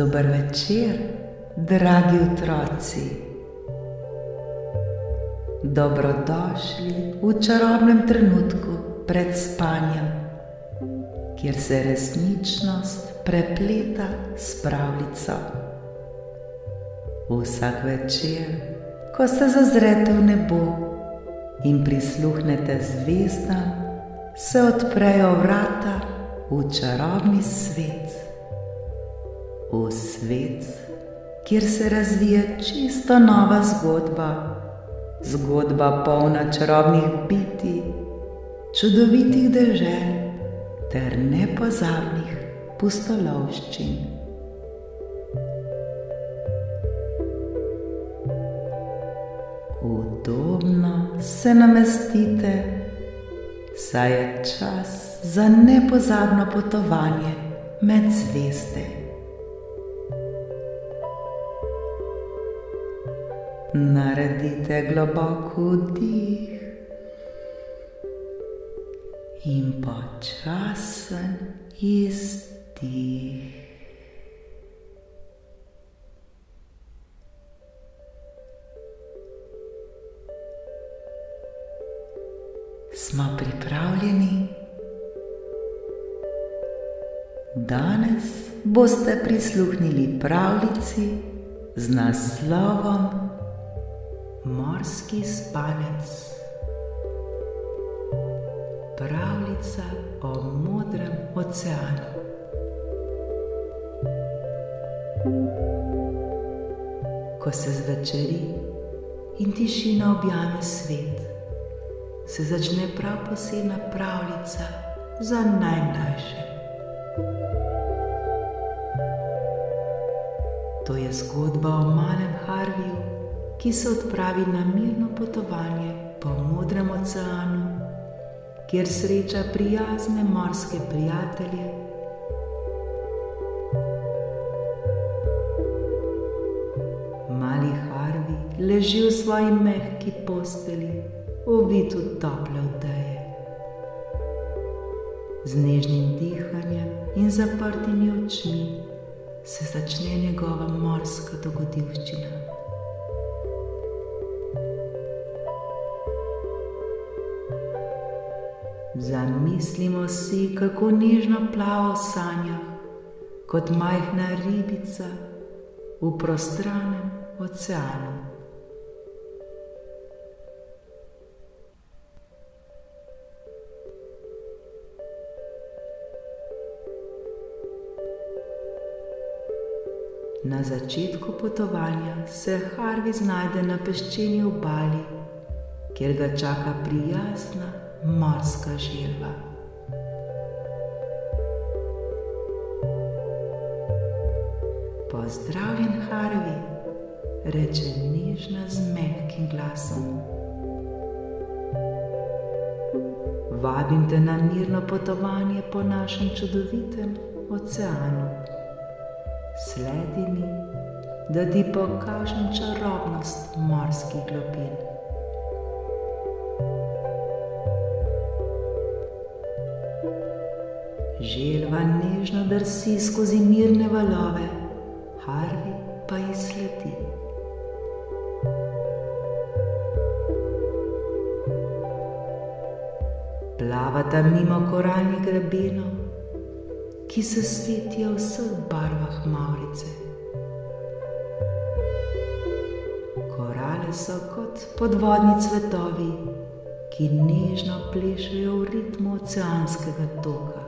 Dober večer, dragi otroci. Dobrodošli v čarobnem trenutku pred spanjem, kjer se resničnost prepleta s pravljico. Vsak večer, ko se zazrete v nebo in prisluhnete zvezdam, se odprejo vrata v čarobni svet. V svet, kjer se razvije čisto nova zgodba, zgodba polna čarobnih bitij, čudovitih dežel ter nepozabnih pustolovščin. Udobno se namestite, saj je čas za nepozabno potovanje med zvezde. Naredite globok vdih in počasen izdih. Smo pripravljeni? Danes boste prisluhnili pravljici z naslovom Morski spanec. Pravljica o modrem oceanu. Ko se zvečeri in tišina objame svet, se začne prav posebna pravljica za najmlajše. To je zgodba o malem Harviju, ki se odpravi na mirno potovanje po modrem oceanu, kjer sreča prijazne morske prijatelje. Mali Harvij leži v svoji mehki postelji, ovit v tople odeje. Z nežnim dihanjem in zaprtimi očmi se začne njegova morska dogodivščina. Zamislimo si, kako nežno plava v sanjah, kot majhna ribica v prostranem oceanu. Na začetku potovanja se Harvij znajde na peščeni obali, kjer ga čaka prijazna morska želva. Pozdravljen, Harvij, reče nežna z mehkim glasom. Vabim te na mirno potovanje po našem čudovitem oceanu. Sledi mi, da ti pokažem čarobnost morskih globin. Želva nežno drsi skozi mirne valove, Harvij pa ji sledi. Plavata mimo koralnih grebenov, ki se svetijo v vseh barvah mavrice. Korale so kot podvodni cvetovi, ki nežno plešejo v ritmu oceanskega toka.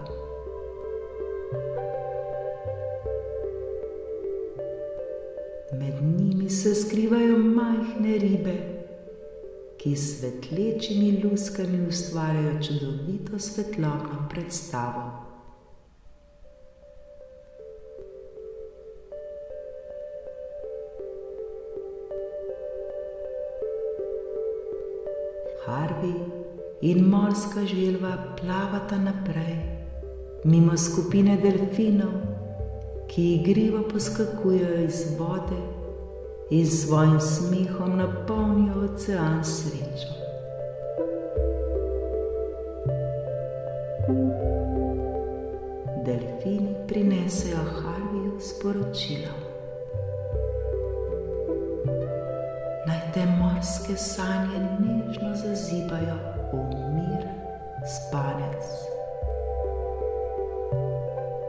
Med njimi se skrivajo majhne ribe, ki s svetlečimi luskami ustvarjajo čudovito svetlobno predstavo. Harvij in morska želva plavata naprej, mimo skupine delfinov, ki igrivo poskakujejo iz vode in s svojim smehom napolnijo ocean srečo. Delfini prinesejo Harviju sporočilom. Naj te morske sanje nežno zazibajo v miren spanec.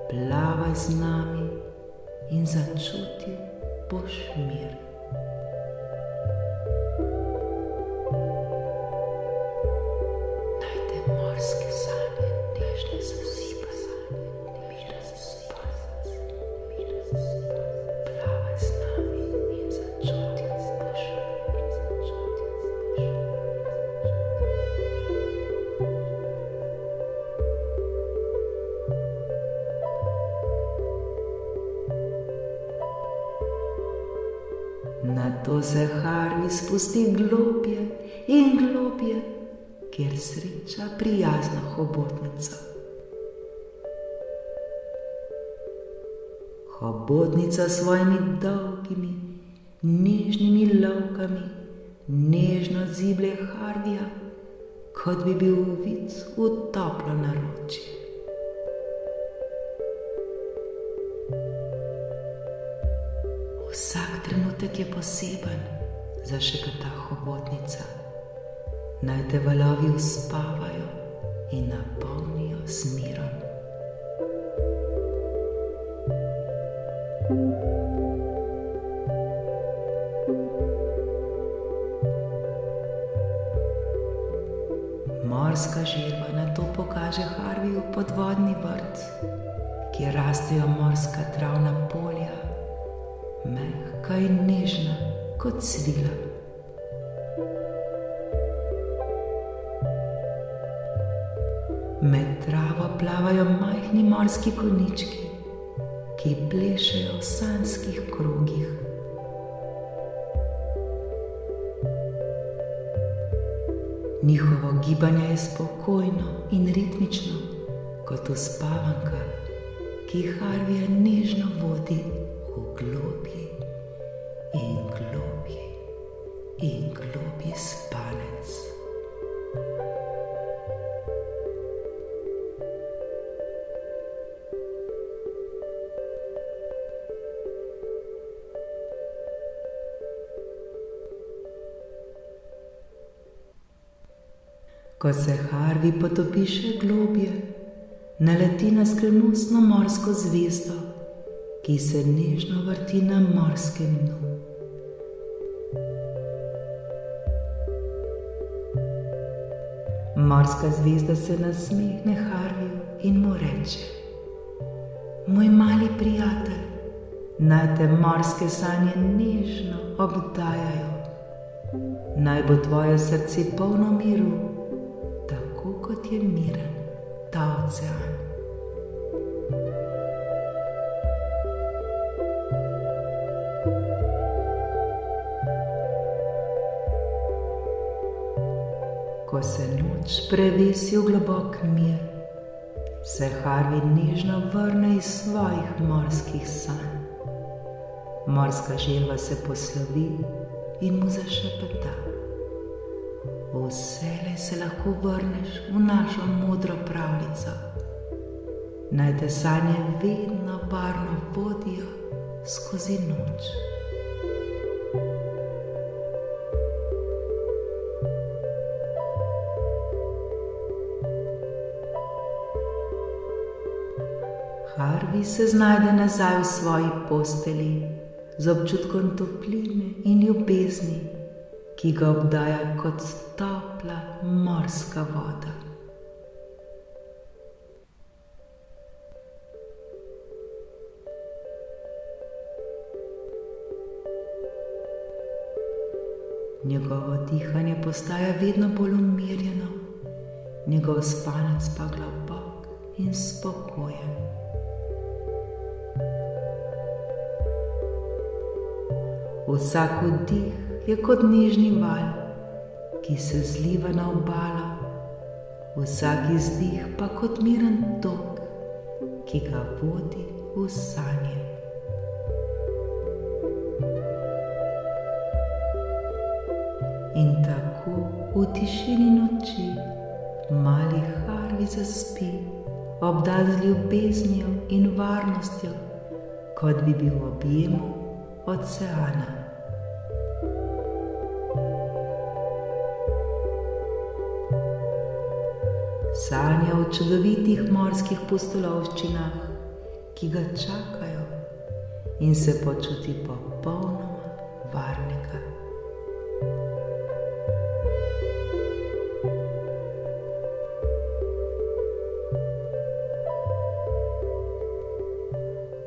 Plavaj z nami in začutil boš mir. Naj te morske sanje nežno zazibajo v miren spanec. Plavaj z nami in začutil boš mir. Nato se Harvey spusti globje in globje, kjer sreča prijazno hobotnico. Hobotnica s svojimi dolgimi, nežnimi lovkami nežno ziblje Harveyja, kot bi bil uvit v toplo naročje. Vsak trenutek je poseben, zašepeta hobotnica. Naj te valovi uspavajo in napolnijo z mirom. Morska želva nato pokaže Harveyju podvodni vrt, kjer rastejo morska travna polja, mehka in nežna kot svila. Med travo plavajo majhni morski konjički, ki plešejo v sanjskih krogih. Njihovo gibanje je spokojno in ritmično, kot uspavanka, ki Harveyja nežno vodi v globji in globji in globji spanec. Ko se Harvey potopi še globje, naleti na skrivnostno morsko zvezdo, ki se nežno vrti na morskem dnu. Morska zvezda se nasmehne Harveyju in mu reče: Moj mali prijatelj, naj te morske sanje nežno obdajajo. Naj bo tvoje srce polno miru, tako kot je miren ta ocean. Ko se noč prevesi v globok mir, se Harvey nežno vrne iz svojih morskih sanj. Morska želva se poslovi in mu zašepeta: Vselej se lahko vrneš v našo modro pravljico. Naj te sanje vedno varno vodijo skozi noč. Harvey se znajde nazaj v svoji postelji z občutkom topline in ljubezni, ki ga obdaja kot topla morska voda. Njegovo dihanje postaja vedno bolj umirjeno, njegov spanec pa globok in spokojen. Vsak vdih je kot nežni val, ki se zliva na obalo, vsak izdih pa kot miren tok, ki ga vodi v sanje. In tako v tišini noči mali Harvey zaspi, obdan z ljubeznijo in varnostjo, kot bi bil v objemu oceana. Sanja o čudovitih morskih pustolovščinah, ki ga čakajo, in se počuti popolnoma varnega.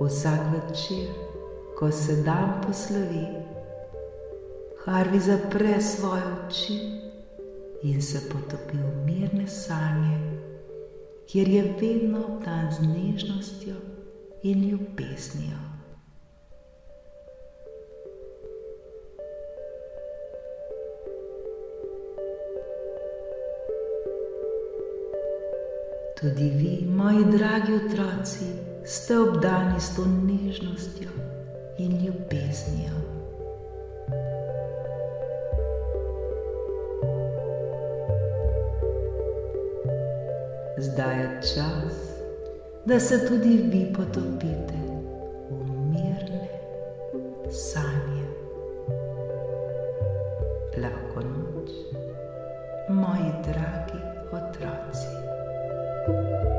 Vsak večer, ko se dan poslovi, Harvey zapre svoje oči in se potopi v mirne sanje, kjer je vedno obdan z nežnostjo in ljubeznijo. Tudi vi, moji dragi otroci, ste obdani s to nežnostjo in ljubeznijo. Zdaj je čas, da se tudi vi potopite v mirne sanje. Lahko noč, moji dragi otroci.